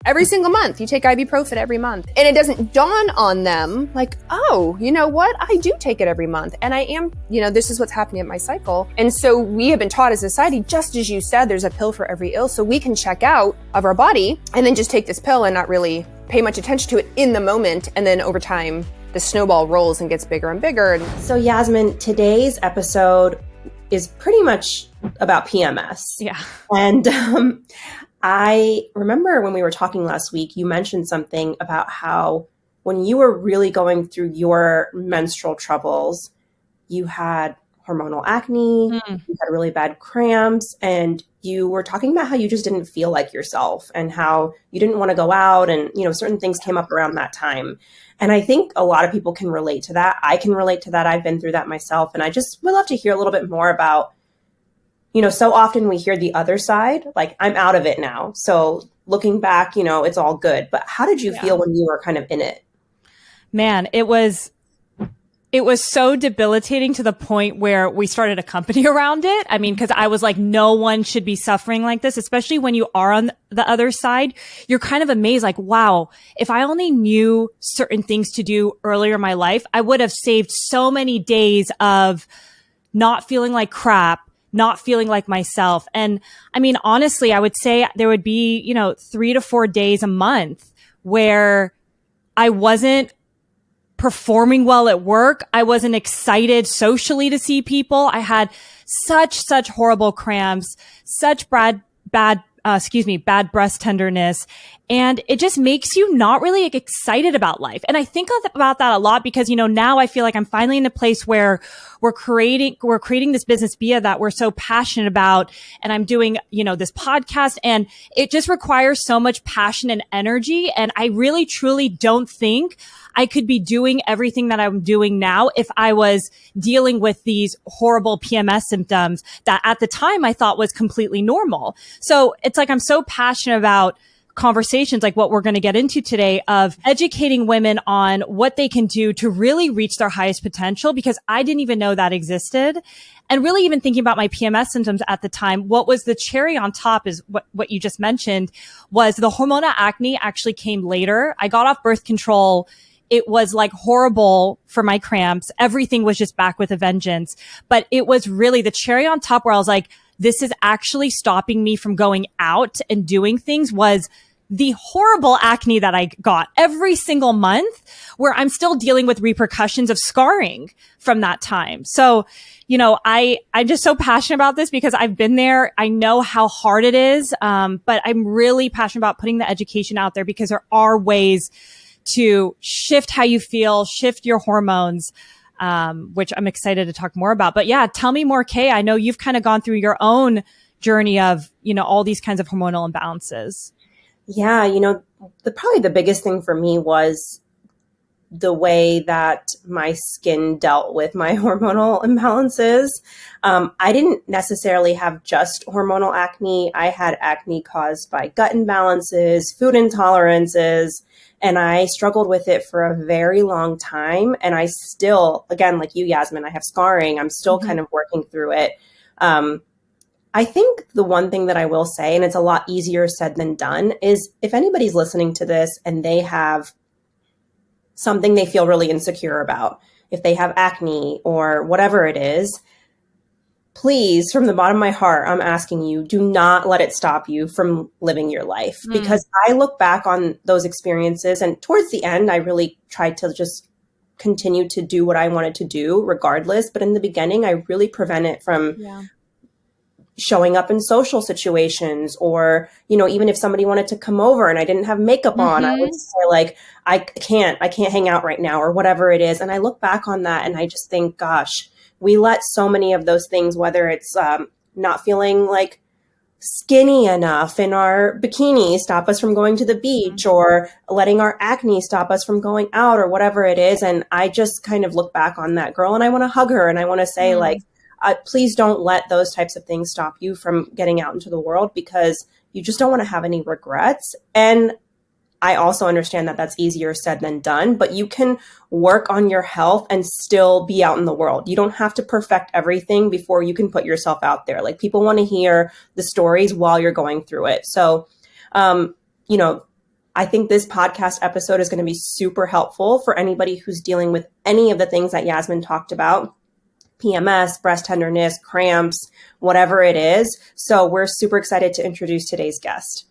Every single month, you take ibuprofen every month. And it doesn't dawn on them like, oh, you know what? I do take it every month. And I am, this is what's happening at my cycle. And so we have been taught as a society, just as you said, there's a pill for every ill. So we can check out of our body and then just take this pill and not really pay much attention to it in the moment. And then over time, the snowball rolls and gets bigger and bigger. So Yasmin, today's episode is pretty much about PMS. Yeah. And I remember when we were talking last week, you mentioned something about how when you were really going through your menstrual troubles, you had hormonal acne, you had really bad cramps, and you were talking about how you just didn't feel like yourself and how you didn't want to go out, and certain things came up around that time. And I think a lot of people can relate to that. I can relate to that. I've been through that myself. And I just would love to hear a little bit more about, so often we hear the other side, like, I'm out of it now. So looking back, it's all good. But how did you feel when you were kind of in it? Man, it was so debilitating to the point where we started a company around it. I mean, because I was like, no one should be suffering like this, especially when you are on the other side. You're kind of amazed, like, wow, if I only knew certain things to do earlier in my life, I would have saved so many days of not feeling like crap, not feeling like myself. And I mean, honestly, I would say there would be, 3 to 4 days a month where I wasn't performing well at work. I wasn't excited socially to see people. I had such horrible cramps, such bad breast tenderness. And it just makes you not really excited about life. And I think about that a lot because, now I feel like I'm finally in a place where we're creating this business beeya that we're so passionate about. And I'm doing, this podcast, and it just requires so much passion and energy. And I really, truly don't think I could be doing everything that I'm doing now if I was dealing with these horrible PMS symptoms that at the time I thought was completely normal. So it's like I'm so passionate about conversations like what we're going to get into today of educating women on what they can do to really reach their highest potential, because I didn't even know that existed. And really even thinking about my PMS symptoms at the time, what was the cherry on top is what you just mentioned was the hormonal acne actually came later. I got off birth control. It was like horrible for my cramps. Everything was just back with a vengeance. But it was really the cherry on top where I was like, this is actually stopping me from going out and doing things, was the horrible acne that I got every single month, where I'm still dealing with repercussions of scarring from that time. So, I'm just so passionate about this because I've been there. I know how hard it is. But I'm really passionate about putting the education out there because there are ways to shift how you feel, shift your hormones, which I'm excited to talk more about. But yeah, tell me more, Kay. I know you've kind of gone through your own journey of, all these kinds of hormonal imbalances. Yeah, probably the biggest thing for me was the way that my skin dealt with my hormonal imbalances. I didn't necessarily have just hormonal acne. I had acne caused by gut imbalances, food intolerances, and I struggled with it for a very long time. And I still, again, like you, Yasmin, I have scarring. I'm still kind of working through it. I think the one thing that I will say, and it's a lot easier said than done, is if anybody's listening to this and they have something they feel really insecure about, if they have acne or whatever it is, please, from the bottom of my heart, I'm asking you, do not let it stop you from living your life. Because I look back on those experiences, and towards the end, I really tried to just continue to do what I wanted to do regardless. But in the beginning, I really prevent it from showing up in social situations, or, even if somebody wanted to come over and I didn't have makeup on, I would say like, I can't hang out right now, or whatever it is. And I look back on that and I just think, gosh, we let so many of those things, whether it's not feeling like skinny enough in our bikini, stop us from going to the beach, or letting our acne stop us from going out, or whatever it is. And I just kind of look back on that girl and I want to hug her and I want to say like, please don't let those types of things stop you from getting out into the world, because you just don't want to have any regrets. And I also understand that that's easier said than done, but you can work on your health and still be out in the world. You don't have to perfect everything before you can put yourself out there. Like, people want to hear the stories while you're going through it. So, I think this podcast episode is going to be super helpful for anybody who's dealing with any of the things that Yasmin talked about. PMS, breast tenderness, cramps, whatever it is. So we're super excited to introduce today's guest.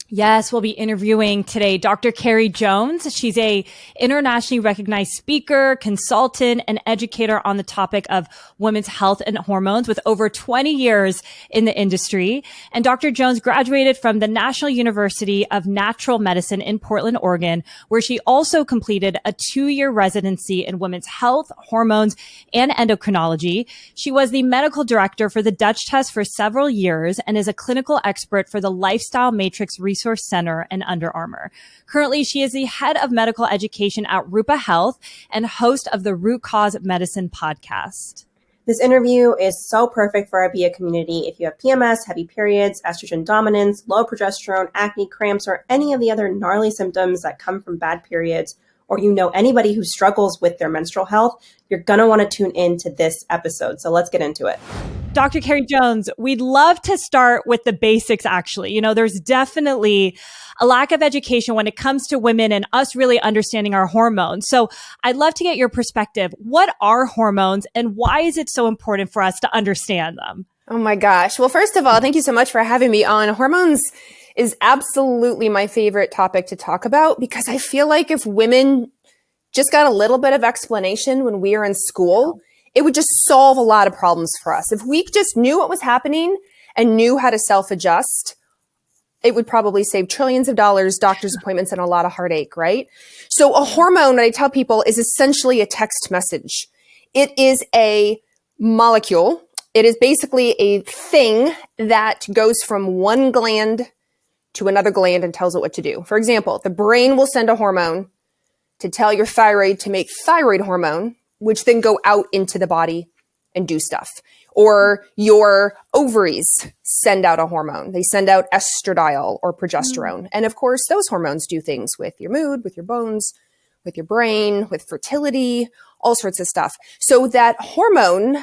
Yes, we'll be interviewing today Dr. Carrie Jones. She's a internationally recognized speaker, consultant, and educator on the topic of women's health and hormones with over 20 years in the industry. And Dr. Jones graduated from the National University of Natural Medicine in Portland, Oregon, where she also completed a 2-year residency in women's health, hormones, and endocrinology. She was the medical director for the Dutch test for several years and is a clinical expert for the Lifestyle Matrix Resource Center and Under Armour. Currently, she is the head of medical education at Rupa Health and host of the Root Cause Medicine podcast. This interview is so perfect for our beeya community. If you have PMS, heavy periods, estrogen dominance, low progesterone, acne, cramps, or any of the other gnarly symptoms that come from bad periods, or you know anybody who struggles with their menstrual health, you're going to want to tune in to this episode. So let's get into it. Dr. Carrie Jones, we'd love to start with the basics, actually. You know, there's definitely a lack of education when it comes to women and us really understanding our hormones. So I'd love to get your perspective. What are hormones and why is it so important for us to understand them? Oh my gosh. Well, first of all, thank you so much for having me on. Hormones is absolutely my favorite topic to talk about because I feel like if women just got a little bit of explanation when we were in school, it would just solve a lot of problems for us. If we just knew what was happening and knew how to self-adjust, it would probably save trillions of dollars, doctor's appointments, and a lot of heartache, right? So a hormone, that I tell people, is essentially a text message. It is a molecule. It is basically a thing that goes from one gland to another gland and tells it what to do. For example, the brain will send a hormone to tell your thyroid to make thyroid hormone, which then go out into the body and do stuff. Or your ovaries send out a hormone. They send out estradiol or progesterone. And of course, those hormones do things with your mood, with your bones, with your brain, with fertility, all sorts of stuff. So that hormone,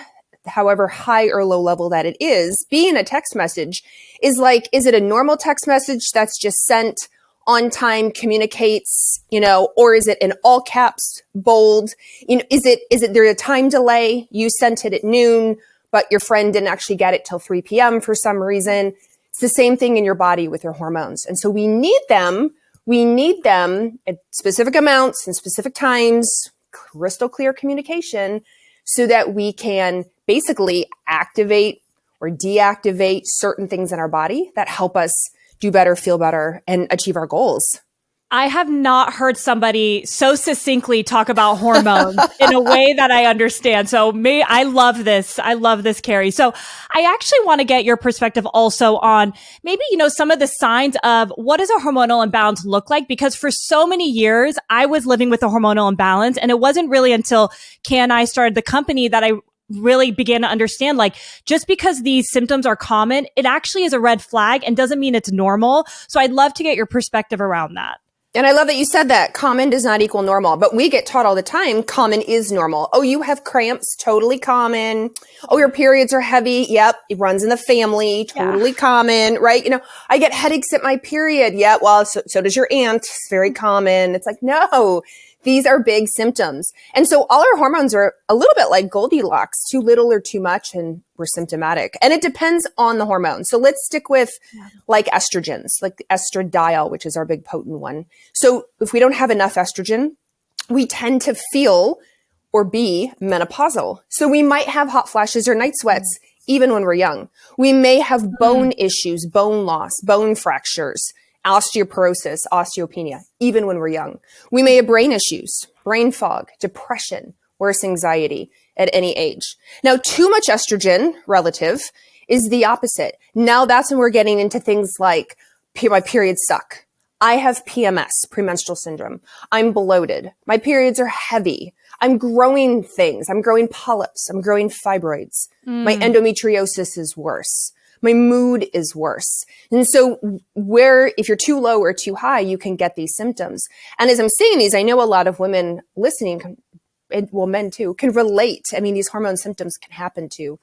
however high or low level that it is, being a text message is like, is it a normal text message that's just sent on time, communicates, or is it in all caps, bold? Is it there a time delay? You sent it at noon, but your friend didn't actually get it till 3 p.m. for some reason. It's the same thing in your body with your hormones. And so we need them. We need them at specific amounts and specific times, crystal clear communication, so that we can basically activate or deactivate certain things in our body that help us do better, feel better, and achieve our goals. I have not heard somebody so succinctly talk about hormones in a way that I understand. So I love this. I love this, Carrie. So I actually want to get your perspective also on maybe, some of the signs of what does a hormonal imbalance look like? Because for so many years, I was living with a hormonal imbalance. And it wasn't really until Kay and I started the company that I really began to understand, like, just because these symptoms are common, it actually is a red flag and doesn't mean it's normal. So I'd love to get your perspective around that. And I love that you said that common does not equal normal, but we get taught all the time, common is normal. Oh, you have cramps, totally common. Oh, your periods are heavy. Yep. It runs in the family, totally common, right? I get headaches at my period. Yeah. Well, so does your aunt. It's very common. It's like, no, these are big symptoms. And so all our hormones are a little bit like Goldilocks, too little or too much, and we're symptomatic. And it depends on the hormone. So let's stick with like estrogens, like the estradiol, which is our big potent one. So if we don't have enough estrogen, we tend to feel or be menopausal. So we might have hot flashes or night sweats even when we're young. We may have bone issues, bone loss, bone fractures, osteoporosis, osteopenia, even when we're young. We may have brain issues, brain fog, depression, worse anxiety at any age. Now, too much estrogen relative is the opposite. Now that's when we're getting into things like my periods suck. I have PMS, premenstrual syndrome. I'm bloated. My periods are heavy. I'm growing things. I'm growing polyps. I'm growing fibroids. My endometriosis is worse. My mood is worse. And so if you're too low or too high, you can get these symptoms. And as I'm saying these, I know a lot of women listening, men too, can relate. I mean, these hormone symptoms can happen to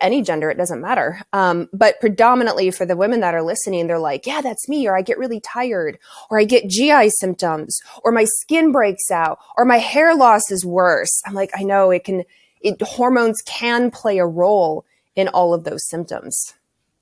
any gender, it doesn't matter. But predominantly for the women that are listening, they're like, yeah, that's me, or I get really tired, or I get GI symptoms, or my skin breaks out, or my hair loss is worse. I'm like, I know hormones can play a role in all of those symptoms.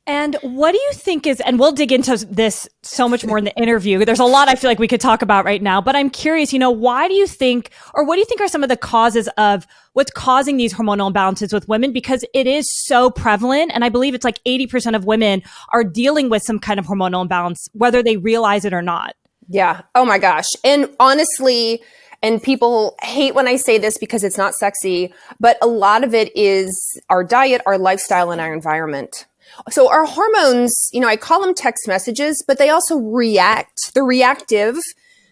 And what do you think is, and we'll dig into this so much more in the interview. There's a lot I feel like we could talk about right now, but I'm curious, why do you think, or what do you think are some of the causes of what's causing these hormonal imbalances with women? Because it is so prevalent. And I believe it's like 80% of women are dealing with some kind of hormonal imbalance, whether they realize it or not. Yeah. Oh my gosh. And honestly, and people hate when I say this because it's not sexy, but a lot of it is our diet, our lifestyle, and our environment. So our hormones, I call them text messages, but they also react. They're reactive.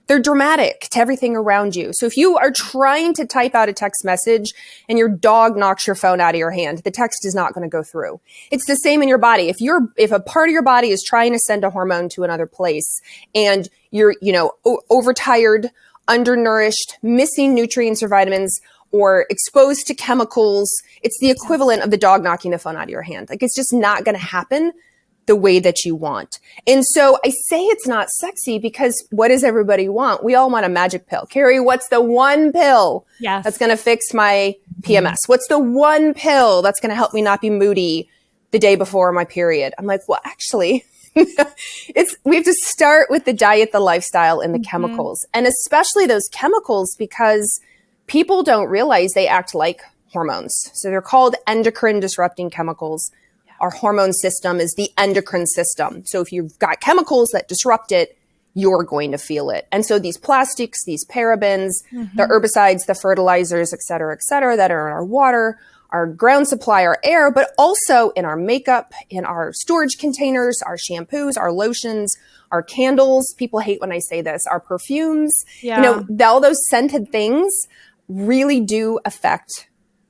They're dramatic to everything around you. So if you are trying to type out a text message and your dog knocks your phone out of your hand, the text is not going to go through. It's the same in your body. If a part of your body is trying to send a hormone to another place and you're, overtired, undernourished, missing nutrients or vitamins, or exposed to chemicals, it's the equivalent of the dog knocking the phone out of your hand. Like, it's just not going to happen the way that you want. And so I say it's not sexy because what does everybody want? We all want a magic pill. Carrie, what's the one pill that's going to fix my PMS? What's the one pill that's going to help me not be moody the day before my period? I'm like, well, actually, we have to start with the diet, the lifestyle, and the chemicals. And especially those chemicals, because people don't realize they act like hormones. So they're called endocrine disrupting chemicals. Our hormone system is the endocrine system. So if you've got chemicals that disrupt it, you're going to feel it. And so these plastics, these parabens, the herbicides, the fertilizers, et cetera, that are in our water, our ground supply, our air, but also in our makeup, in our storage containers, our shampoos, our lotions, our candles. People hate when I say this, our perfumes, all those scented things really do affect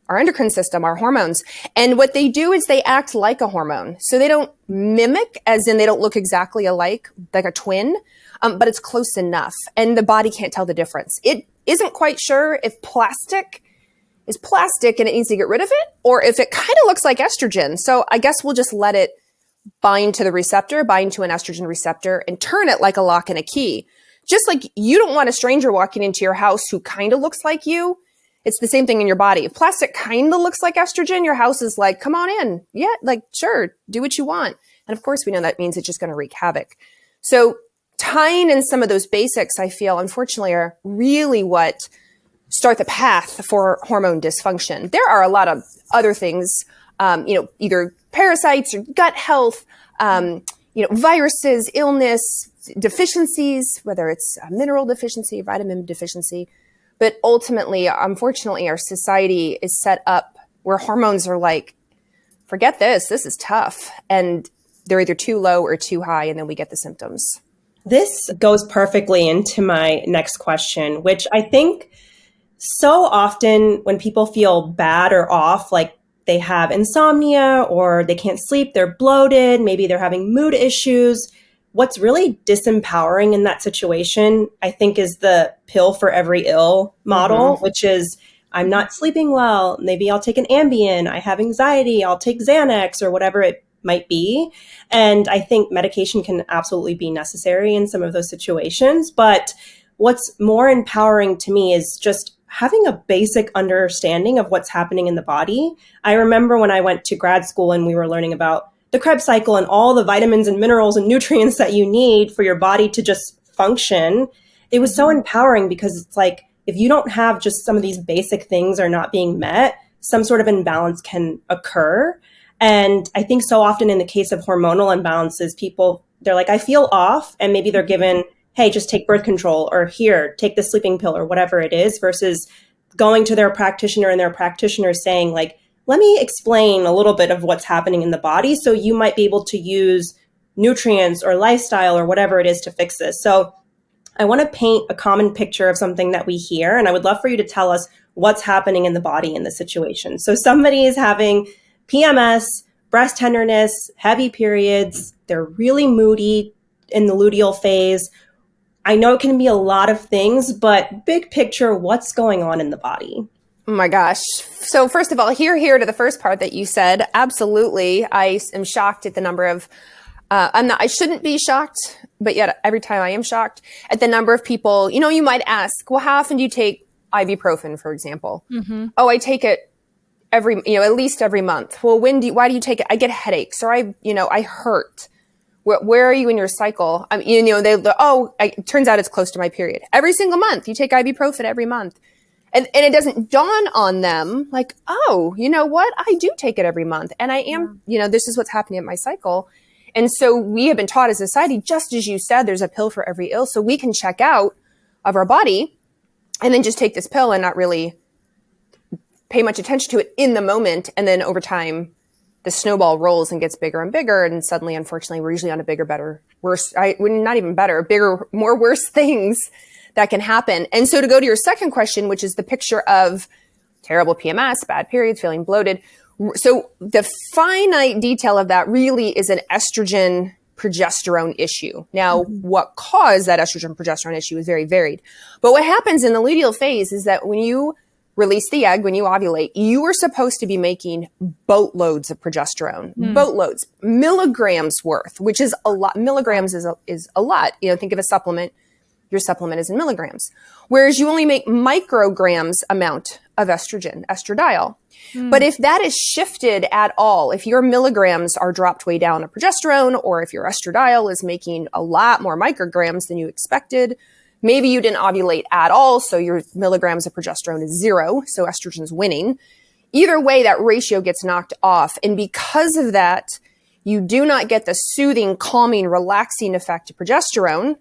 our endocrine system, our hormones. And what they do is they act like a hormone. So they don't mimic, as in they don't look exactly alike, like a twin, but it's close enough. And the body can't tell the difference. It isn't quite sure if plastic is plastic and it needs to get rid of it, or if it kind of looks like estrogen. So I guess we'll just let it bind to an estrogen receptor, and turn it like a lock and a key. Just like you don't want a stranger walking into your house who kind of looks like you. It's the same thing in your body. If plastic kind of looks like estrogen, your house is like, come on in. Yeah, like, sure, do what you want. And of course, we know that means it's just going to wreak havoc. So tying in some of those basics, I feel, unfortunately, are really what start the path for hormone dysfunction. There are a lot of other things, either parasites or gut health, viruses, illness, deficiencies, whether it's a mineral deficiency, vitamin deficiency. But ultimately, unfortunately, our society is set up where hormones are like, forget this is tough. And they're either too low or too high, and then we get the symptoms. This goes perfectly into my next question, which I think so often when people feel bad or off, like they have insomnia or they can't sleep, they're bloated, maybe they're having mood issues. What's really disempowering in that situation, I think, is the pill for every ill model, which is, I'm not sleeping well, maybe I'll take an Ambien, I have anxiety, I'll take Xanax or whatever it might be. And I think medication can absolutely be necessary in some of those situations. But what's more empowering to me is just having a basic understanding of what's happening in the body. I remember when I went to grad school and we were learning about the Krebs cycle and all the vitamins and minerals and nutrients that you need for your body to just function. It was so empowering because it's like, if you don't have just some of these basic things are not being met, some sort of imbalance can occur. And I think so often in the case of hormonal imbalances, people, they're like, I feel off, and maybe they're given, hey, just take birth control, or here, take the sleeping pill, or whatever it is, versus going to their practitioner and their practitioner saying like, let me explain a little bit of what's happening in the body so you might be able to use nutrients or lifestyle or whatever it is to fix this. So I want to paint a common picture of something that we hear, and I would love for you to tell us what's happening in the body in this situation. So somebody is having PMS, breast tenderness, heavy periods, they're really moody in the luteal phase. I know it can be a lot of things, but big picture, what's going on in the body? Oh my gosh. So first of all, here to the first part that you said. Absolutely. I am shocked at the number of, I shouldn't be shocked, but yet every time I am shocked at the number of people, you might ask, well, how often do you take ibuprofen, for example? Mm-hmm. Oh, I take it at least every month. Well, why do you take it? I get headaches or I hurt. Where are you in your cycle? It turns out it's close to my period. Every single month, you take ibuprofen every month. And it doesn't dawn on them like, oh, you know what? I do take it every month. And I am, this is what's happening at my cycle. And so we have been taught as a society, just as you said, there's a pill for every ill. So we can check out of our body and then just take this pill and not really pay much attention to it in the moment. And then over time, the snowball rolls and gets bigger and bigger. And suddenly, unfortunately, we're usually on a bigger, better, worse, not even better, bigger, more worse things that can happen. And so to go to your second question, which is the picture of terrible PMS, bad periods, feeling bloated. So the finite detail of that really is an estrogen progesterone issue. Now, what caused that estrogen progesterone issue is very varied. But what happens in the luteal phase is that when you release the egg, when you ovulate, you are supposed to be making boatloads of progesterone, boatloads, milligrams worth, which is a lot. Milligrams is a lot. Think of a supplement. Your supplement is in milligrams, whereas you only make micrograms amount of estrogen, estradiol. But if that is shifted at all, if your milligrams are dropped way down of progesterone, or if your estradiol is making a lot more micrograms than you expected, maybe you didn't ovulate at all, so your milligrams of progesterone is 0, so estrogen's winning. Either way, that ratio gets knocked off. And because of that, you do not get the soothing, calming, relaxing effect of progesterone,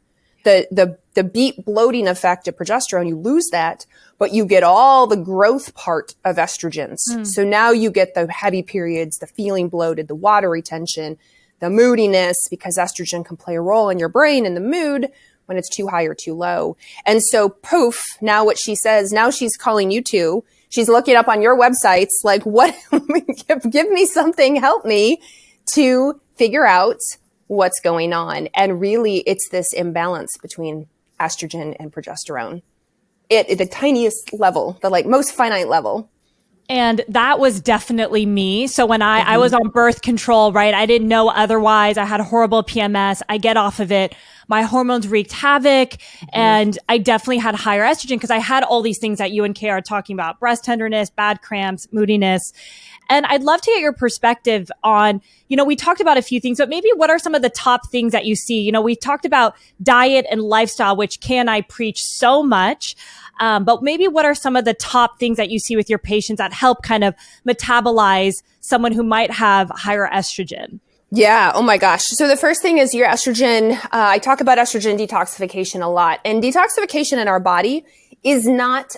the beet bloating effect of progesterone, you lose that, but you get all the growth part of estrogens. So now you get the heavy periods, the feeling bloated, the water retention, the moodiness, because estrogen can play a role in your brain and the mood when it's too high or too low. And so poof, now what she says, now she's calling you two. She's looking up on your websites, like, what, give me something, help me to figure out what's going on. And really, it's this imbalance between estrogen and progesterone at the tiniest level, the most finite level. And that was definitely me. So when I was on birth control, right, I didn't know otherwise. I had horrible PMS. I get off of it. My hormones wreaked havoc. And I definitely had higher estrogen because I had all these things that you and Kay are talking about: breast tenderness, bad cramps, moodiness. And I'd love to get your perspective on, we talked about a few things, but maybe what are some of the top things that you see? We talked about diet and lifestyle, which Kay and I preach so much. But maybe what are some of the top things that you see with your patients that help kind of metabolize someone who might have higher estrogen? Yeah. Oh my gosh. So the first thing is your estrogen. I talk about estrogen detoxification a lot, and detoxification in our body is not,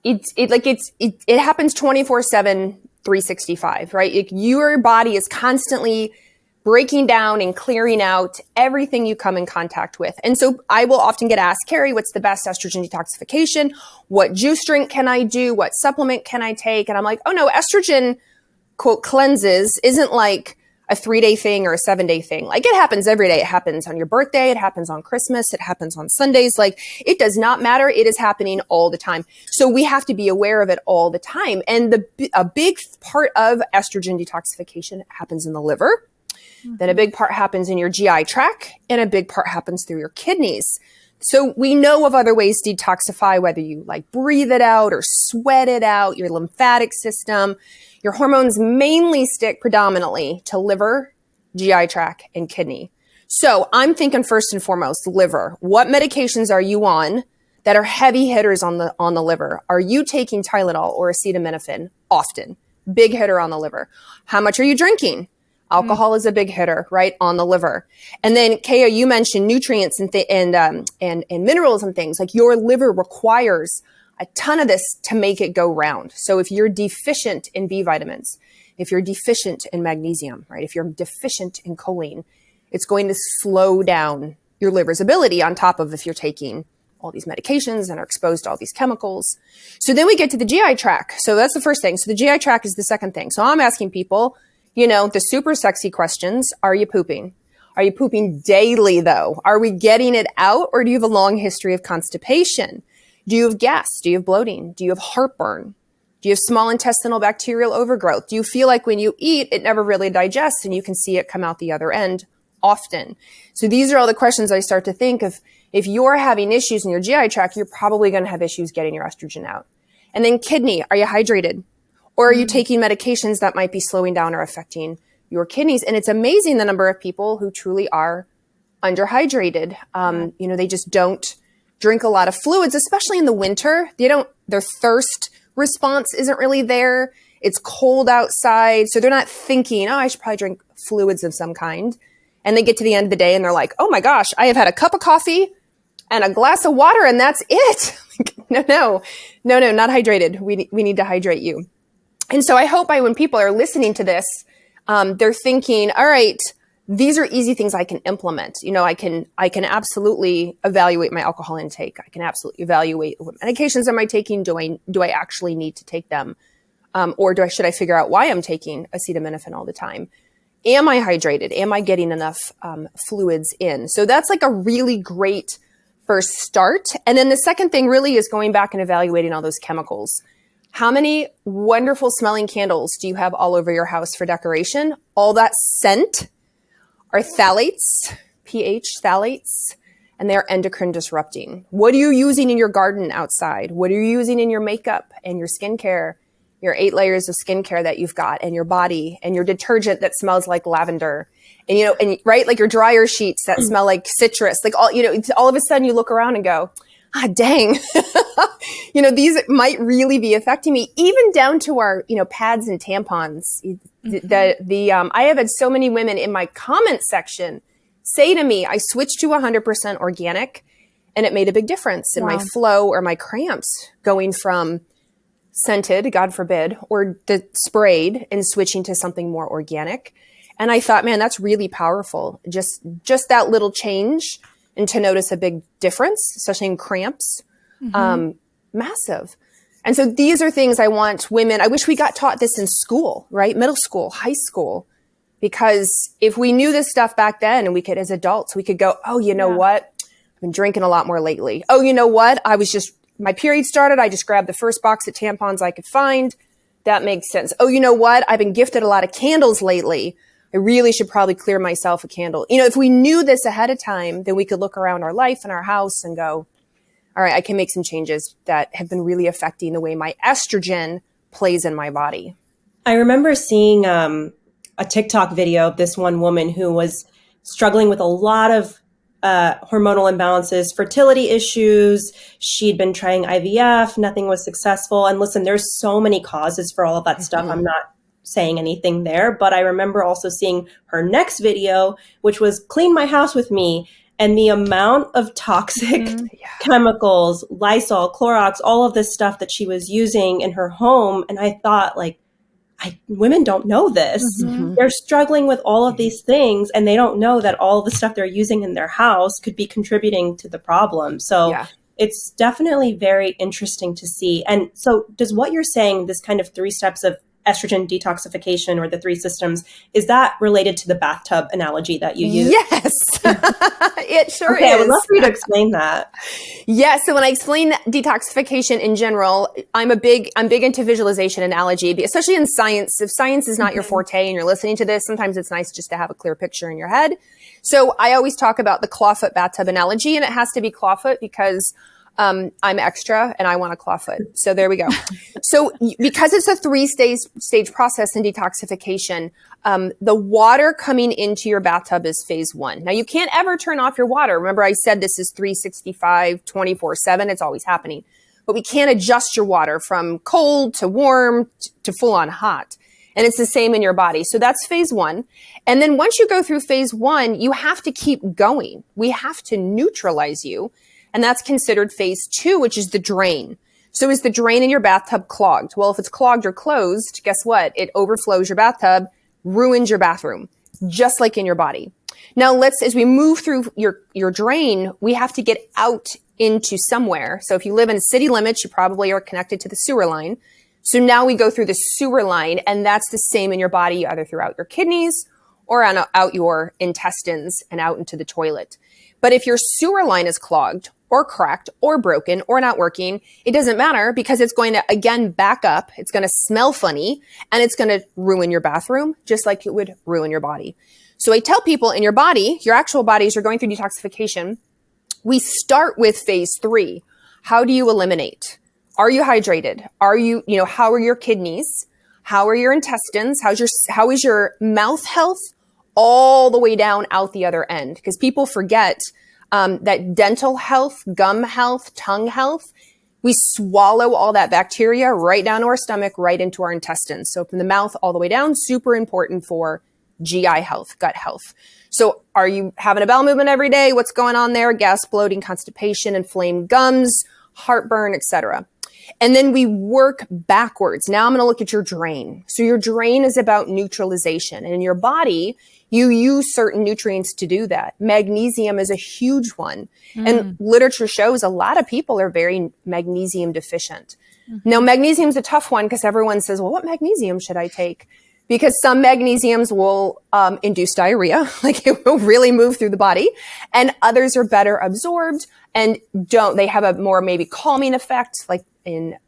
it happens 24/7, 365, right? Your body is constantly breaking down and clearing out everything you come in contact with. And so I will often get asked, Carrie, what's the best estrogen detoxification? What juice drink can I do? What supplement can I take? And I'm like, oh no, estrogen, quote, cleanses isn't like a 3-day thing or a 7-day thing. Like, it happens every day. It happens on your birthday. It happens on Christmas. It happens on Sundays. Like, it does not matter. It is happening all the time. So we have to be aware of it all the time. And a big part of estrogen detoxification happens in the liver. Then a big part happens in your GI tract, and a big part happens through your kidneys. So we know of other ways to detoxify, whether you breathe it out or sweat it out, your lymphatic system. Your hormones mainly stick predominantly to liver, GI tract, and kidney. So I'm thinking first and foremost, liver. What medications are you on that are heavy hitters on the liver? Are you taking Tylenol or acetaminophen often? Big hitter on the liver. How much are you drinking? Alcohol is a big hitter, right, on the liver. And then, Kaya, you mentioned nutrients and minerals and things. Like, your liver requires a ton of this to make it go round. So if you're deficient in B vitamins, if you're deficient in magnesium, right, if you're deficient in choline, it's going to slow down your liver's ability, on top of if you're taking all these medications and are exposed to all these chemicals. So then we get to the GI tract. So that's the first thing. So the GI tract is the second thing. So I'm asking people, the super sexy questions. Are you pooping? Are you pooping daily though? Are we getting it out, or do you have a long history of constipation? Do you have gas? Do you have bloating? Do you have heartburn? Do you have small intestinal bacterial overgrowth? Do you feel like when you eat, it never really digests and you can see it come out the other end often? So these are all the questions I start to think of. If you're having issues in your GI tract, you're probably going to have issues getting your estrogen out. And then kidney, are you hydrated? Or are you taking medications that might be slowing down or affecting your kidneys? And it's amazing the number of people who truly are underhydrated. They just don't drink a lot of fluids, especially in the winter. Their thirst response isn't really there. It's cold outside. So they're not thinking, I should probably drink fluids of some kind. And they get to the end of the day and they're like, oh my gosh, I have had a cup of coffee and a glass of water and that's it. No, not hydrated. We need to hydrate you. And so I hope when people are listening to this, they're thinking, all right, these are easy things I can implement. I can absolutely evaluate my alcohol intake. I can absolutely evaluate what medications am I taking. Do I actually need to take them? Or should I figure out why I'm taking acetaminophen all the time? Am I hydrated? Am I getting enough fluids in? So that's like a really great first start. And then the second thing really is going back and evaluating all those chemicals. How many wonderful smelling candles do you have all over your house for decoration? All that scent are phthalates, pH phthalates, and they're endocrine disrupting. What are you using in your garden outside? What are you using in your makeup and your skincare, your 8 layers of skincare that you've got, and your body, and your detergent that smells like lavender, and right, like your dryer sheets that smell like citrus, like all of a sudden you look around and go, dang, these might really be affecting me, even down to our, pads and tampons. I have had so many women in my comment section say to me, I switched to 100% organic and it made a big difference in my flow or my cramps, going from scented, God forbid, or the sprayed and switching to something more organic. And I thought, man, that's really powerful. Just that little change, and to notice a big difference, especially in cramps, massive. And so these are things I want women, I wish we got taught this in school, right? Middle school, high school, because if we knew this stuff back then and we could, as adults, we could go, oh, you know what? I've been drinking a lot more lately. Oh, you know what? My period started. I just grabbed the first box of tampons I could find. That makes sense. Oh, you know what? I've been gifted a lot of candles lately. I really should probably clear myself a candle. If we knew this ahead of time, then we could look around our life and our house and go, all right, I can make some changes that have been really affecting the way my estrogen plays in my body. I remember seeing a TikTok video of this one woman who was struggling with a lot of hormonal imbalances, fertility issues. She'd been trying IVF, nothing was successful. And listen, there's so many causes for all of that stuff. I'm not saying anything there, but I remember also seeing her next video, which was Clean My House With Me. And the amount of toxic chemicals, Lysol, Clorox, all of this stuff that she was using in her home. And I thought, women don't know this. They're struggling with all of these things and they don't know that all of the stuff they're using in their house could be contributing to the problem. So it's definitely very interesting to see. And so does what you're saying, this kind of 3 steps of estrogen detoxification, or the 3 systems, is that related to the bathtub analogy that you use? Yes, it sure is. I would love for you to explain that. Yes. So when I explain detoxification in general, I'm big into visualization analogy, especially in science. If science is not your forte and you're listening to this, sometimes it's nice just to have a clear picture in your head. So I always talk about the clawfoot bathtub analogy, and it has to be clawfoot because I'm extra and I want a clawfoot. So there we go. So because it's a 3-stage process in detoxification, the water coming into your bathtub is phase 1. Now you can't ever turn off your water. Remember I said this is 365, 24/7. It's always happening, but we can't adjust your water from cold to warm to full on hot. And it's the same in your body. So that's phase 1. And then once you go through phase 1, you have to keep going. We have to neutralize you. And that's considered phase 2, which is the drain. So is the drain in your bathtub clogged? Well, if it's clogged or closed, guess what? It overflows your bathtub, ruins your bathroom, just like in your body. Now as we move through your drain, we have to get out into somewhere. So if you live in city limits, you probably are connected to the sewer line. So now we go through the sewer line, and that's the same in your body, either throughout your kidneys or out your intestines and out into the toilet. But if your sewer line is clogged or cracked or broken or not working, it doesn't matter because it's going to, again, back up. It's going to smell funny and it's going to ruin your bathroom just like it would ruin your body. So I tell people in your body, your actual bodies, you're going through detoxification. We start with phase 3. How do you eliminate? Are you hydrated? Are you, how are your kidneys? How are your intestines? How is your mouth health? All the way down out the other end. Because people forget that dental health, gum health, tongue health, we swallow all that bacteria right down to our stomach, right into our intestines. So from the mouth all the way down, super important for GI health, gut health. So are you having a bowel movement every day? What's going on there? Gas, bloating, constipation, inflamed gums, heartburn, etc. And then we work backwards. Now I'm going to look at your drain. So your drain is about neutralization. And in your body, you use certain nutrients to do that. Magnesium is a huge one. And literature shows a lot of people are very magnesium deficient. Now, magnesium is a tough one because everyone says, well, what magnesium should I take? Because some magnesiums will induce diarrhea, like it will really move through the body, and others are better absorbed and they have a more maybe calming effect, like in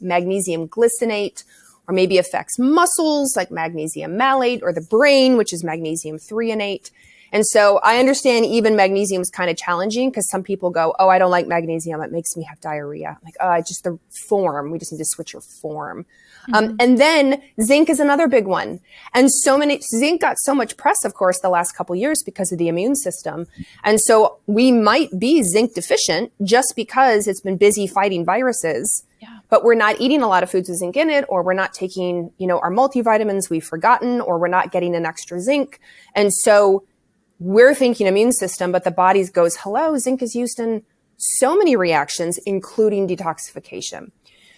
magnesium glycinate, or maybe affects muscles like magnesium malate, or the brain, which is magnesium threonate. And so I understand even magnesium is kind of challenging because some people go, oh, I don't like magnesium. It makes me have diarrhea. I'm like, oh, just the form. We just need to switch your form. And then zinc is another big one. And zinc got so much press, of course, the last couple of years because of the immune system. And so we might be zinc deficient just because it's been busy fighting viruses, but we're not eating a lot of foods with zinc in it, or we're not taking, our multivitamins we've forgotten, or we're not getting an extra zinc. And so we're thinking immune system, but the body goes, hello, zinc is used in so many reactions, including detoxification.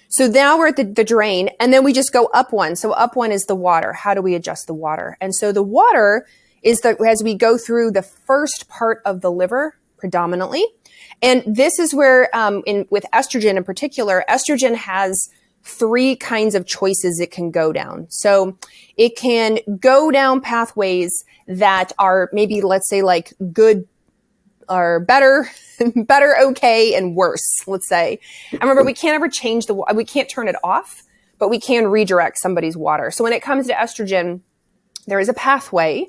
So now we're at the drain, and then we just go up one. So up one is the water. How do we adjust the water? And so the water is as we go through the first part of the liver predominantly. And this is where, with estrogen in particular, estrogen has 3 kinds of choices it can go down. So it can go down pathways that are maybe, let's say, like good or better, okay, and worse, let's say. And remember, we can't ever change we can't turn it off, but we can redirect somebody's water. So when it comes to estrogen, there is a pathway.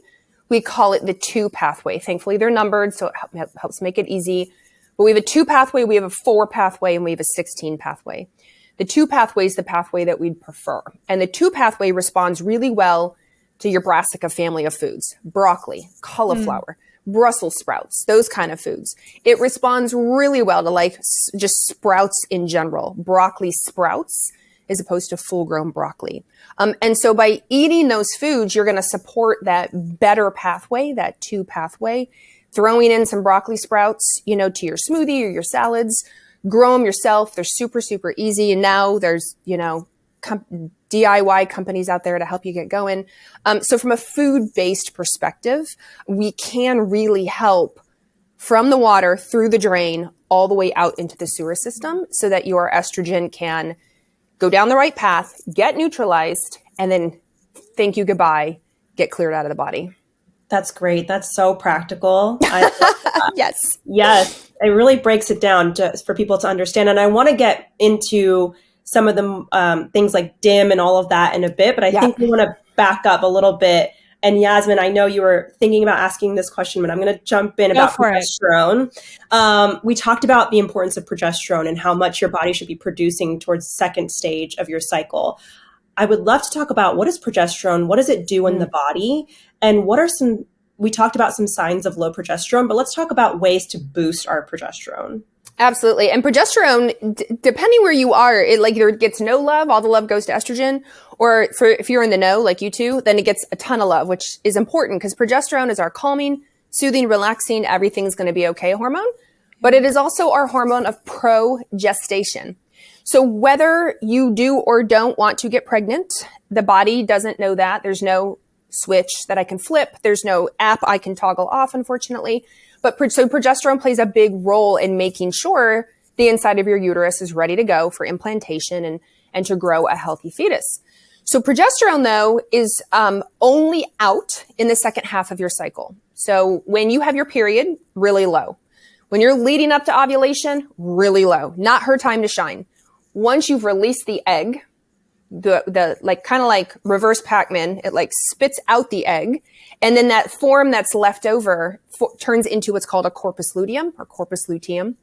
We call it the 2 pathway. Thankfully, they're numbered, so it helps make it easy. But we have a 2 pathway, we have a 4 pathway, and we have a 16 pathway. The 2 pathway is the pathway that we'd prefer. And the 2 pathway responds really well to your brassica family of foods: broccoli, cauliflower, Brussels sprouts, those kind of foods. It responds really well to like just sprouts in general, broccoli sprouts, as opposed to full-grown broccoli. And so by eating those foods, you're going to support that better pathway, that 2 pathway, throwing in some broccoli sprouts, to your smoothie or your salads. Grow them yourself. They're super, super easy. And now there's, DIY companies out there to help you get going. So from a food-based perspective, we can really help from the water through the drain all the way out into the sewer system so that your estrogen can go down the right path, get neutralized, and then thank you, goodbye, get cleared out of the body. That's great. That's so practical. Yes. Yes. It really breaks it down for people to understand. And I want to get into some of the things like DIM and all of that in a bit, but I think we want to back up a little bit. And Yasmin, I know you were thinking about asking this question, but I'm going to jump in about progesterone. We talked about the importance of progesterone and how much your body should be producing towards the second stage of your cycle. I would love to talk about what is progesterone, what does it do in the body, and what are we talked about some signs of low progesterone, but let's talk about ways to boost our progesterone. Absolutely. And progesterone, depending where you are, it either gets no love, all the love goes to estrogen, or if you're in the know, like you two, then it gets a ton of love, which is important because progesterone is our calming, soothing, relaxing, everything's going to be okay hormone, but it is also our hormone of progestation. So whether you do or don't want to get pregnant, the body doesn't know that. There's no switch that I can flip. There's no app I can toggle off, unfortunately. But so progesterone plays a big role in making sure the inside of your uterus is ready to go for implantation and to grow a healthy fetus. So progesterone, though, is only out in the second half of your cycle. So when you have your period, really low. When you're leading up to ovulation, really low, not her time to shine. Once you've released the egg, the like kind of like reverse Pac-Man, it like spits out the egg, and then that form that's left over turns into what's called a corpus luteum or corpus luteum,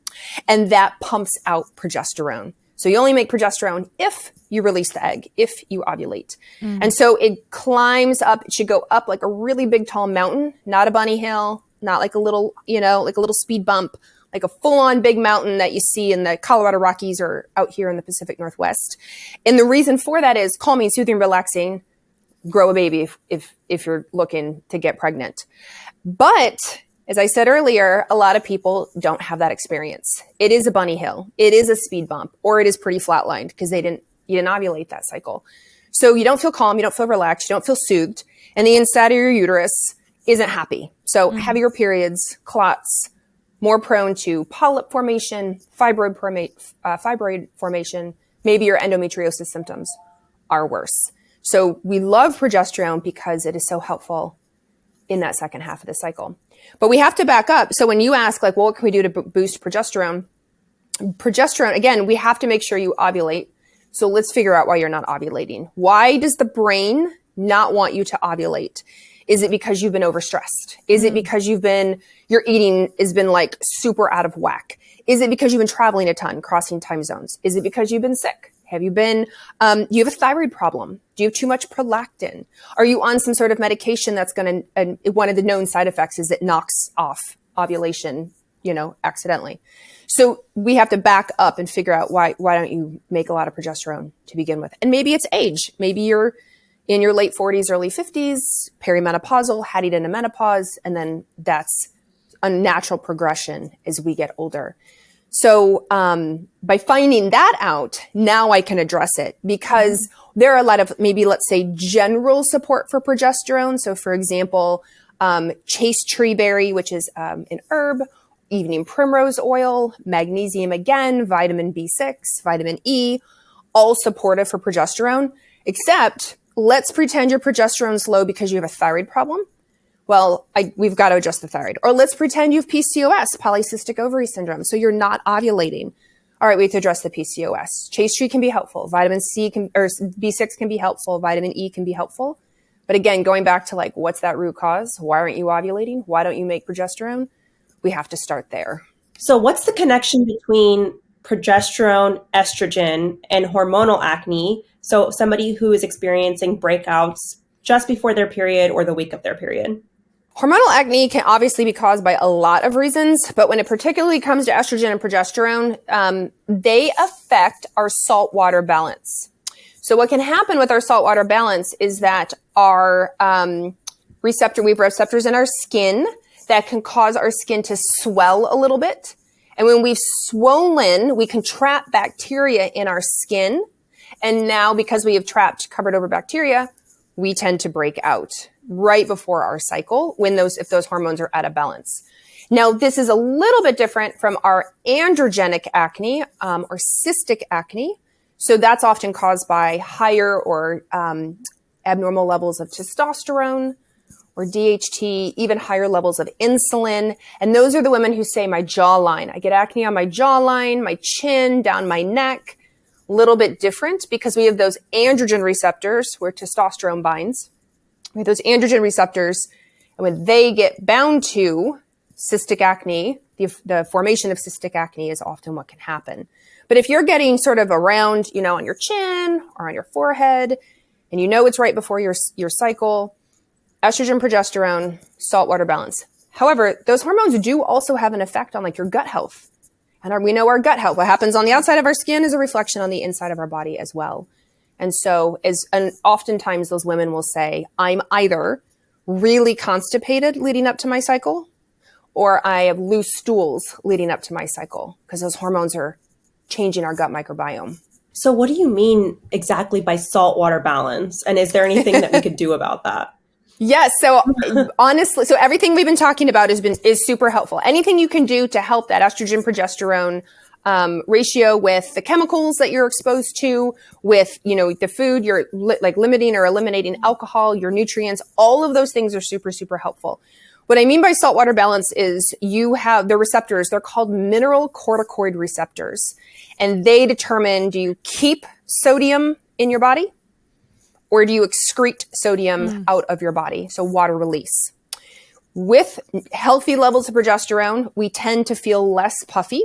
and that pumps out progesterone. So you only make progesterone if you release the egg, if you ovulate. And so it climbs up, it should go up like a really big tall mountain, not a bunny hill, not like a little, like a little speed bump, like a full-on big mountain that you see in the Colorado Rockies or out here in the Pacific Northwest. And the reason for that is calming, soothing, relaxing, grow a baby if you're looking to get pregnant. But as I said earlier, a lot of people don't have that experience. It is a bunny hill, it is a speed bump, or it is pretty flatlined because you didn't ovulate that cycle. So you don't feel calm, you don't feel relaxed, you don't feel soothed, and the inside of your uterus isn't happy. So heavier periods, clots, more prone to polyp formation, fibroid formation, maybe your endometriosis symptoms are worse. So we love progesterone because it is so helpful in that second half of the cycle. But we have to back up. So when you ask, like, well, what can we do to boost progesterone? Progesterone, again, we have to make sure you ovulate. So let's figure out why you're not ovulating. Why does the brain not want you to ovulate? Is it because you've been overstressed? Is it because your eating has been like super out of whack? Is it because you've been traveling a ton, crossing time zones? Is it because you've been sick? Have you been, you have a thyroid problem? Do you have too much prolactin? Are you on some sort of medication that's going to, one of the known side effects is it knocks off ovulation, accidentally. So we have to back up and figure out why don't you make a lot of progesterone to begin with? And maybe it's age. Maybe you're in your late 40s, early 50s, perimenopausal, heading into menopause, and then that's a natural progression as we get older. So by finding that out, now I can address it because there are a lot of maybe, let's say, general support for progesterone. So for example, chaste tree berry, which is an herb, evening primrose oil, magnesium again, vitamin B6, vitamin E, all supportive for progesterone, except let's pretend your progesterone's low because you have a thyroid problem. Well, we've got to adjust the thyroid. Or let's pretend you have PCOS, polycystic ovary syndrome. So you're not ovulating. All right, we have to address the PCOS. Chaste tree can be helpful. Vitamin C or B6 can be helpful. Vitamin E can be helpful. But again, going back to like, what's that root cause? Why aren't you ovulating? Why don't you make progesterone? We have to start there. So what's the connection between progesterone, estrogen, and hormonal acne? So somebody who is experiencing breakouts just before their period or the week of their period. Hormonal acne can obviously be caused by a lot of reasons, but when it particularly comes to estrogen and progesterone, they affect our salt water balance. So what can happen with our salt water balance is that our we have receptors in our skin that can cause our skin to swell a little bit. And when we've swollen, we can trap bacteria in our skin. And now because we have covered over bacteria, we tend to break out right before our cycle if those hormones are out of balance. Now, this is a little bit different from our androgenic acne or cystic acne. So that's often caused by higher or abnormal levels of testosterone or DHT, even higher levels of insulin. And those are the women who say my jawline. I get acne on my jawline, my chin, down my neck. Little bit different because we have those androgen receptors where testosterone binds. We have those androgen receptors, and when they get bound to cystic acne, the formation of cystic acne is often what can happen. But if you're getting sort of around, on your chin or on your forehead, and it's right before your cycle, estrogen, progesterone, salt water balance. However, those hormones do also have an effect on like your gut health. And we know our gut health, what happens on the outside of our skin is a reflection on the inside of our body as well. And so oftentimes those women will say, I'm either really constipated leading up to my cycle, or I have loose stools leading up to my cycle because those hormones are changing our gut microbiome. So what do you mean exactly by saltwater balance? And is there anything that we could do about that? Yes. So honestly, everything we've been talking about is super helpful. Anything you can do to help that estrogen progesterone ratio with the chemicals that you're exposed to, with, the food, you're like limiting or eliminating alcohol, your nutrients, all of those things are super, super helpful. What I mean by saltwater balance is you have the receptors, they're called mineral corticoid receptors. And they determine, do you keep sodium in your body or do you excrete sodium out of your body? So water release. With healthy levels of progesterone, we tend to feel less puffy,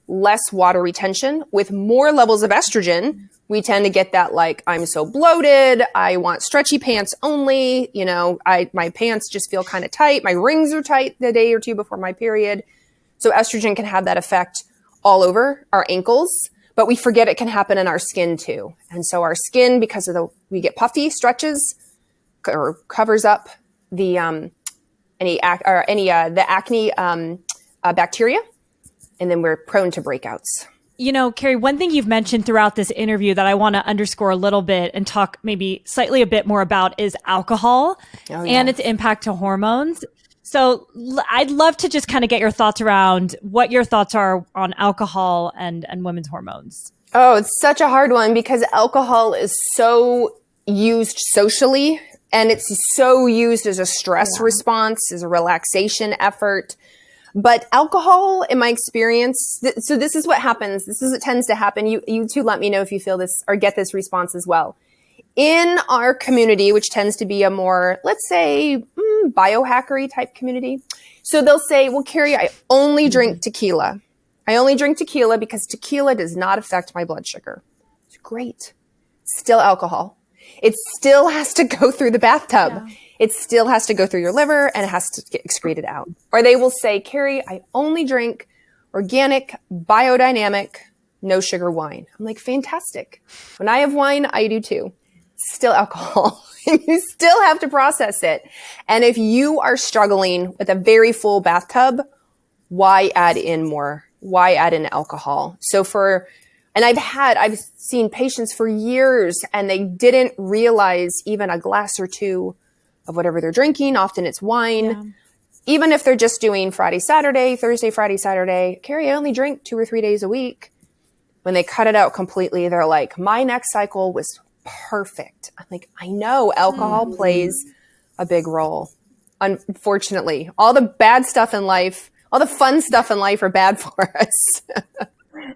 less water retention. With more levels of estrogen, we tend to get that like, I'm so bloated, I want stretchy pants only, you know, my pants just feel kind of tight, my rings are tight the day or two before my period. So estrogen can have that effect all over our ankles, but we forget it can happen in our skin too. And so our skin, because of we get puffy, stretches, or covers up the acne bacteria, and then we're prone to breakouts. You know, Carrie, one thing you've mentioned throughout this interview that I want to underscore a little bit and talk maybe slightly a bit more about is alcohol and its impact to hormones. So I'd love to just kind of get your thoughts around what your thoughts are on alcohol and women's hormones. Oh, it's such a hard one because alcohol is so used socially and it's so used as a stress response, as a relaxation effort. But alcohol, in my experience, so this is what happens. This is what tends to happen. You two let me know if you feel this or get this response as well. In our community, which tends to be a more, let's say, biohackery type community. So they'll say, well, Carrie, I only drink tequila. I only drink tequila because tequila does not affect my blood sugar. It's great. It's still alcohol. It still has to go through the bathtub. Yeah. It still has to go through your liver and it has to get excreted out. Or they will say, Carrie, I only drink organic, biodynamic, no sugar wine. I'm like, fantastic. When I have wine, I do too. Still alcohol. You still have to process it. And if you are struggling with a very full bathtub, why add in more? Why add in alcohol? And I've seen patients for years and they didn't realize even a glass or two of whatever they're drinking. Often it's wine. Yeah. Even if they're just doing Friday, Saturday, Thursday, Friday, Saturday, Carrie, I only drink 2 or 3 days a week. When they cut it out completely, they're like, my next cycle was perfect. I'm like, I know alcohol plays a big role. Unfortunately, all the bad stuff in life, all the fun stuff in life are bad for us.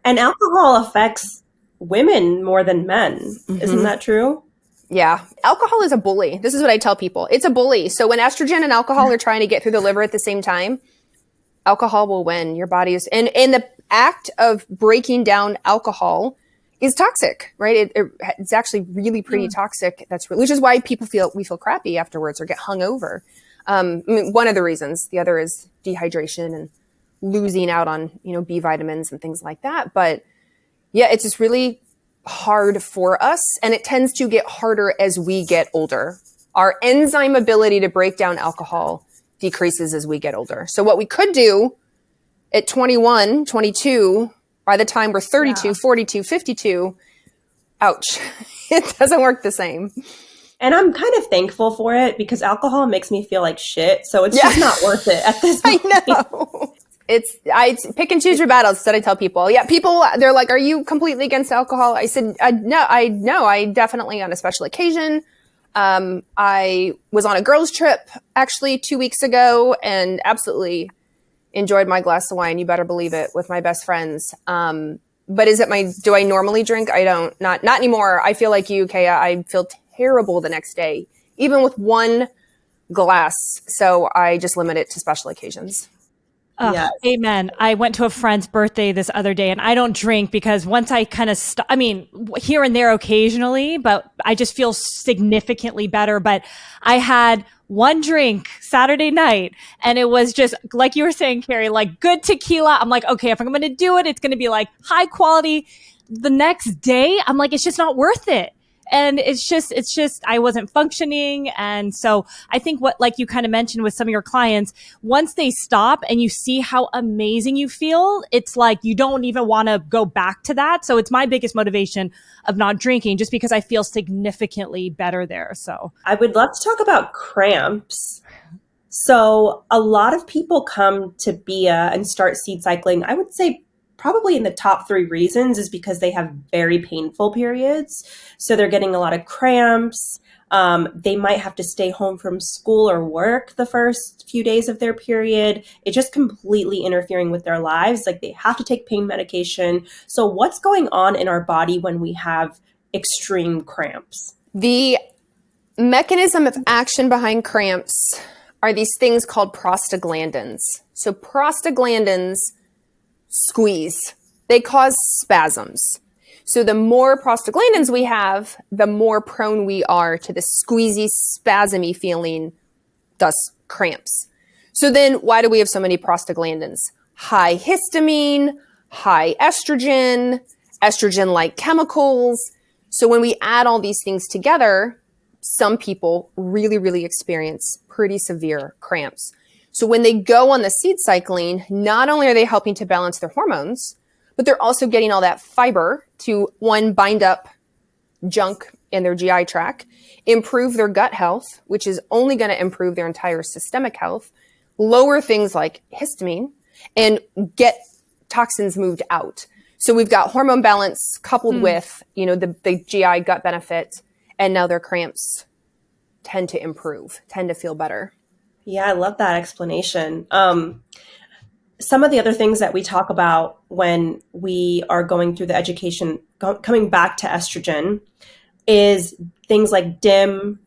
And alcohol affects women more than men. Mm-hmm. Isn't that true? Yeah. Alcohol is a bully. This is what I tell people. It's a bully. So when estrogen and alcohol are trying to get through the liver at the same time, alcohol will win. Your body is, and the act of breaking down alcohol is toxic, right? It's actually really pretty toxic. Which is why we feel crappy afterwards or get hungover. One of the reasons. The other is dehydration and losing out on, B vitamins and things like that. But yeah, it's just really hard for us. And it tends to get harder as we get older. Our enzyme ability to break down alcohol decreases as we get older. So what we could do at 21, 22, by the time we're 32, 42, 52, ouch, it doesn't work the same. And I'm kind of thankful for it because alcohol makes me feel like shit. So it's just not worth it at this point. I know. I pick and choose your battles that I tell people. Yeah, people, they're like, are you completely against alcohol? I said, no, I definitely on a special occasion. I was on a girls trip actually 2 weeks ago and absolutely enjoyed my glass of wine. You better believe it, with my best friends. But do I normally drink? I don't, not anymore. I feel like you, Kaya. I feel terrible the next day, even with one glass. So I just limit it to special occasions. Yes. Amen. I went to a friend's birthday this other day and I don't drink because once I kind of here and there occasionally, but I just feel significantly better. But I had one drink Saturday night and it was just like you were saying, Carrie, like good tequila. I'm like, okay, if I'm going to do it, it's going to be like high quality. The next day, I'm like, it's just not worth it. And it's just, I wasn't functioning. And so I think like you kind of mentioned with some of your clients, once they stop and you see how amazing you feel, it's like you don't even want to go back to that. So it's my biggest motivation of not drinking, just because I feel significantly better there. So I would love to talk about cramps. So a lot of people come to beeya and start seed cycling, I would say probably in the top 3 reasons is because they have very painful periods. So they're getting a lot of cramps. They might have to stay home from school or work the first few days of their period. It's just completely interfering with their lives. Like, they have to take pain medication. So what's going on in our body when we have extreme cramps? The mechanism of action behind cramps are these things called prostaglandins. So prostaglandins squeeze. They cause spasms. So the more prostaglandins we have, the more prone we are to the squeezy, spasmy feeling, thus cramps. So then why do we have so many prostaglandins? High histamine, high estrogen, estrogen-like chemicals. So when we add all these things together, some people really, really experience pretty severe cramps. So when they go on the seed cycling, not only are they helping to balance their hormones, but they're also getting all that fiber to, one, bind up junk in their GI tract, improve their gut health, which is only going to improve their entire systemic health, lower things like histamine, and get toxins moved out. So we've got hormone balance coupled with, the GI gut benefit, and now their cramps tend to improve, tend to feel better. Yeah, I love that explanation. Some of the other things that we talk about when we are going through the education, coming back to estrogen, is things like DIM,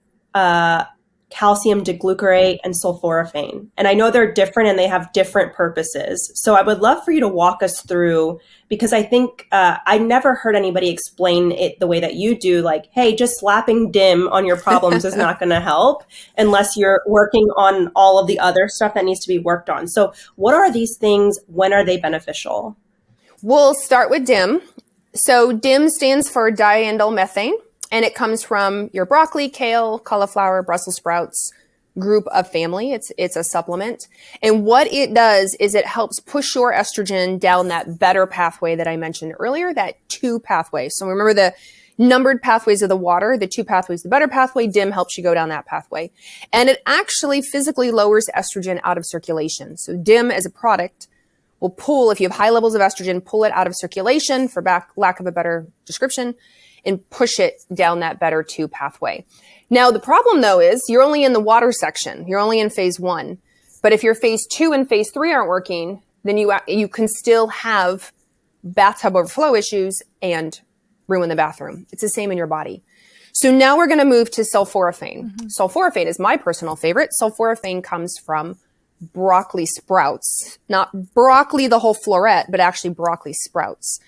calcium diglucarate, and sulforaphane. And I know they're different and they have different purposes. So I would love for you to walk us through, because I think I never heard anybody explain it the way that you do. Like, hey, just slapping DIM on your problems is not going to help unless you're working on all of the other stuff that needs to be worked on. So what are these things? When are they beneficial? We'll start with DIM. So DIM stands for diindolylmethane. And it comes from your broccoli, kale, cauliflower, Brussels sprouts group of family. It's a supplement. And what it does is it helps push your estrogen down that better pathway that I mentioned earlier, that 2 pathway. So remember the numbered pathways of the water, the 2 pathways, the better pathway, DIM helps you go down that pathway. And it actually physically lowers estrogen out of circulation. So DIM as a product will pull, if you have high levels of estrogen, pull it out of circulation, for lack of a better description, and push it down that better 2 pathway. Now, the problem though is you're only in the water section. You're only in phase 1. But if your phase 2 and phase 3 aren't working, then you can still have bathtub overflow issues and ruin the bathroom. It's the same in your body. So now we're going to move to sulforaphane. Mm-hmm. Sulforaphane is my personal favorite. Sulforaphane comes from broccoli sprouts, not broccoli, the whole floret, but actually broccoli sprouts.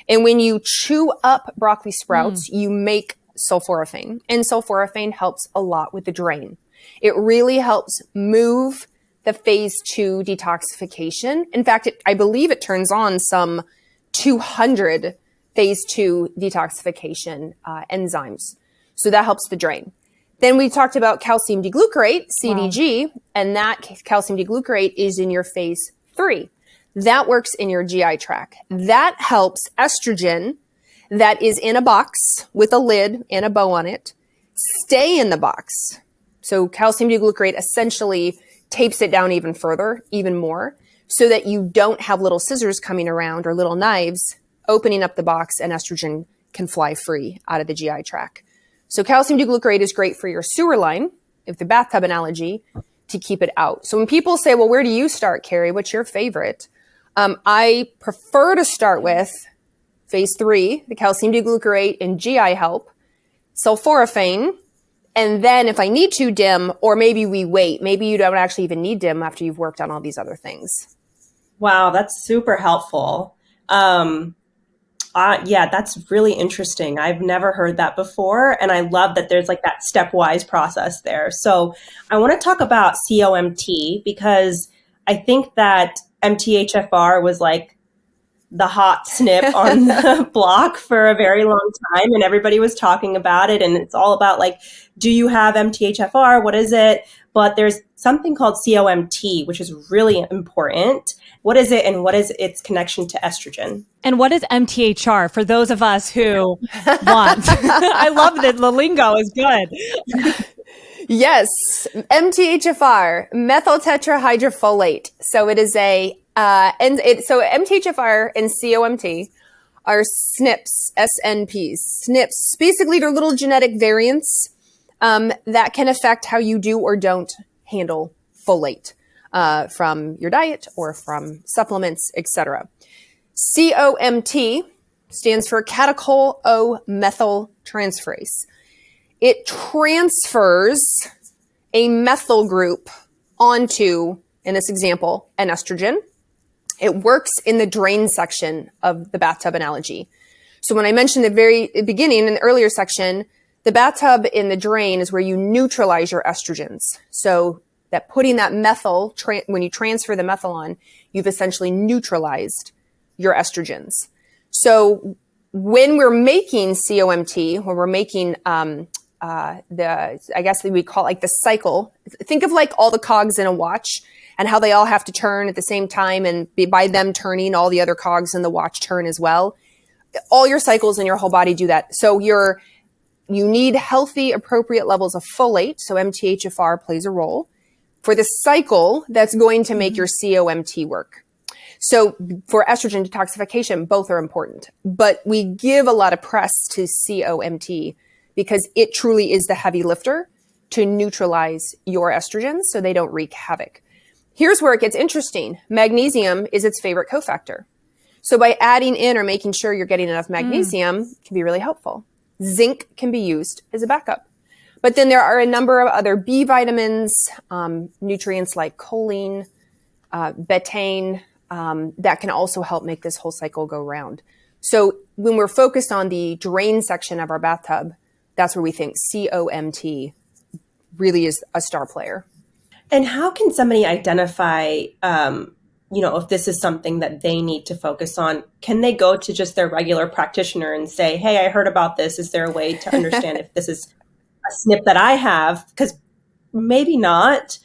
And when you chew up broccoli sprouts, you make sulforaphane. And sulforaphane helps a lot with the drain. It really helps move the phase 2 detoxification. In fact, I believe it turns on some 200 phase 2 detoxification enzymes. So that helps the drain. Then we talked about calcium diglucarate, CDG, and that calcium diglucarate is in your phase 3. That works in your GI tract. That helps estrogen that is in a box with a lid and a bow on it stay in the box. So calcium diglucarate essentially tapes it down even further, even more, so that you don't have little scissors coming around or little knives opening up the box and estrogen can fly free out of the GI tract. So calcium diglucarate is great for your sewer line, if the bathtub analogy, to keep it out. So when people say, well, where do you start, Carrie? What's your favorite? I prefer to start with phase 3, the calcium diglucarate and GI help, sulforaphane, and then if I need to, DIM, or maybe we wait. Maybe you don't actually even need DIM after you've worked on all these other things. Wow, that's super helpful. Yeah, that's really interesting. I've never heard that before. And I love that there's like that stepwise process there. So I want to talk about COMT because I think that MTHFR was like the hot snip on the block for a very long time. And everybody was talking about it. And it's all about like, do you have MTHFR? What is it? But there's something called COMT, which is really important. What is it and what is its connection to estrogen? And what is MTHR for those of us who want? I love that the lingo is good. Yes, MTHFR, methyl tetrahydrofolate. So it is a So MTHFR and COMT are SNPs, SNPs. SNPs, basically they're little genetic variants that can affect how you do or don't handle folate from your diet or from supplements, etc. COMT stands for catechol O-methyl transferase. It transfers a methyl group onto, in this example, an estrogen. It works in the drain section of the bathtub analogy. So when I mentioned the very beginning, in the earlier section, the bathtub in the drain is where you neutralize your estrogens. So that putting that methyl, when you transfer the methyl on, you've essentially neutralized your estrogens. So when we're making COMT, when we're making I guess we call it like the cycle. Think of like all the cogs in a watch and how they all have to turn at the same time, and by them turning, all the other cogs in the watch turn as well. All your cycles in your whole body do that. So you need healthy, appropriate levels of folate. So MTHFR plays a role for the cycle that's going to make your COMT work. So for estrogen detoxification, both are important, but we give a lot of press to COMT because it truly is the heavy lifter to neutralize your estrogens so they don't wreak havoc. Here's where it gets interesting. Magnesium is its favorite cofactor. So by adding in or making sure you're getting enough magnesium can be really helpful. Zinc can be used as a backup. But then there are a number of other B vitamins, nutrients like choline, betaine, that can also help make this whole cycle go round. So when we're focused on the drain section of our bathtub, that's where we think COMT really is a star player. And how can somebody identify, if this is something that they need to focus on? Can they go to just their regular practitioner and say, hey, I heard about this. Is there a way to understand if this is a SNP that I have? Because maybe not.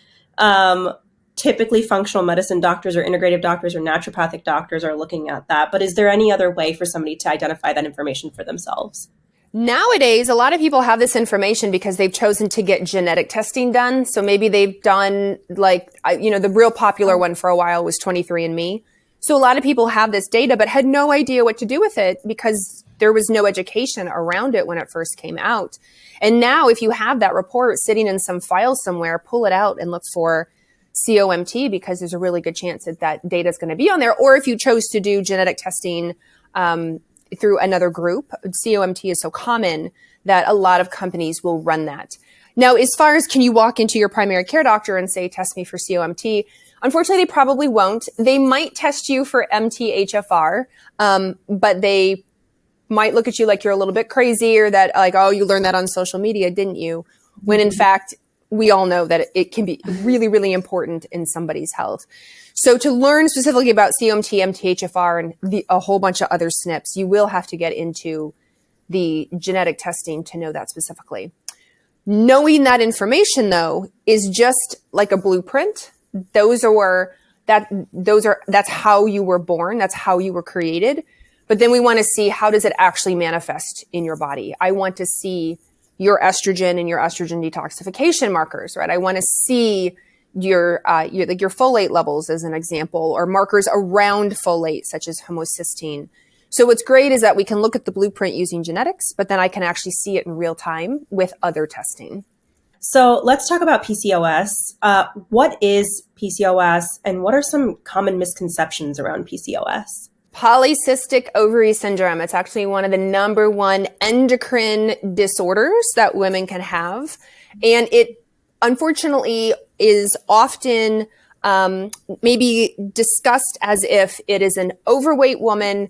Typically, functional medicine doctors or integrative doctors or naturopathic doctors are looking at that. But is there any other way for somebody to identify that information for themselves? Nowadays, a lot of people have this information because they've chosen to get genetic testing done. So maybe they've done the real popular one for a while was 23andMe. So a lot of people have this data, but had no idea what to do with it because there was no education around it when it first came out. And now if you have that report sitting in some file somewhere, pull it out and look for COMT because there's a really good chance that data is going to be on there. Or if you chose to do genetic testing, through another group, COMT is so common that a lot of companies will run that. Now, as far as can you walk into your primary care doctor and say, test me for COMT? Unfortunately, they probably won't. They might test you for MTHFR, but they might look at you like you're a little bit crazy or that like, oh, you learned that on social media, didn't you? When in fact, we all know that it can be really, really important in somebody's health. So to learn specifically about COMT, MTHFR, and a whole bunch of other SNPs, you will have to get into the genetic testing to know that specifically. Knowing that information, though, is just like a blueprint. That's how you were born. That's how you were created. But then we want to see how does it actually manifest in your body. I want to see your estrogen and your estrogen detoxification markers, right? I want to see your folate levels as an example, or markers around folate, such as homocysteine. So what's great is that we can look at the blueprint using genetics, but then I can actually see it in real time with other testing. So let's talk about PCOS. What is PCOS and what are some common misconceptions around PCOS? Polycystic ovary syndrome. It's actually one of the number one endocrine disorders that women can have. And it unfortunately is often maybe discussed as if it is an overweight woman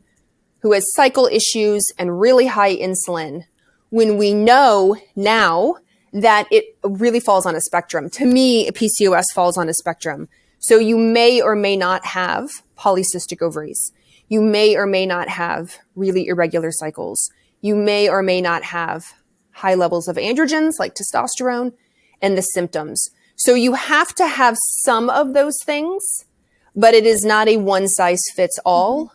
who has cycle issues and really high insulin, when we know now that it really falls on a spectrum. To me, PCOS falls on a spectrum. So you may or may not have polycystic ovaries. You may or may not have really irregular cycles. You may or may not have high levels of androgens like testosterone and the symptoms. So you have to have some of those things, but it is not a one size fits all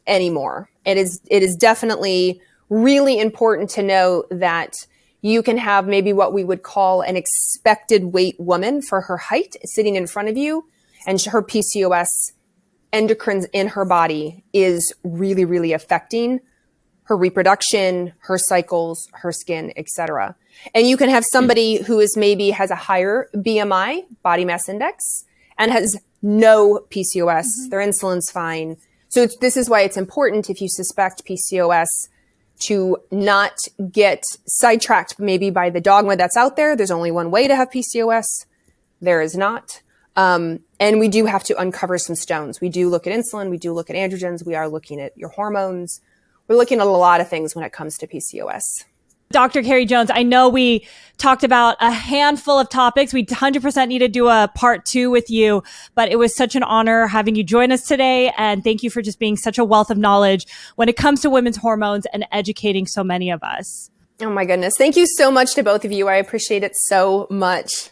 anymore. It is definitely really important to know that you can have maybe what we would call an expected weight woman for her height sitting in front of you, and her PCOS endocrines in her body is really, really affecting her reproduction, her cycles, her skin, etc. And you can have somebody who is maybe has a higher BMI, body mass index, and has no PCOS. Their insulin's fine. So this is why it's important if you suspect PCOS to not get sidetracked maybe by the dogma that's out there. There's only one way to have PCOS. There is not. And we do have to uncover some stones. We do look at insulin. We do look at androgens. We are looking at your hormones. We're looking at a lot of things when it comes to PCOS. Dr. Carrie Jones, I know we talked about a handful of topics. We 100% need to do a part 2 with you, but it was such an honor having you join us today. And thank you for just being such a wealth of knowledge when it comes to women's hormones and educating so many of us. Oh my goodness. Thank you so much to both of you. I appreciate it so much.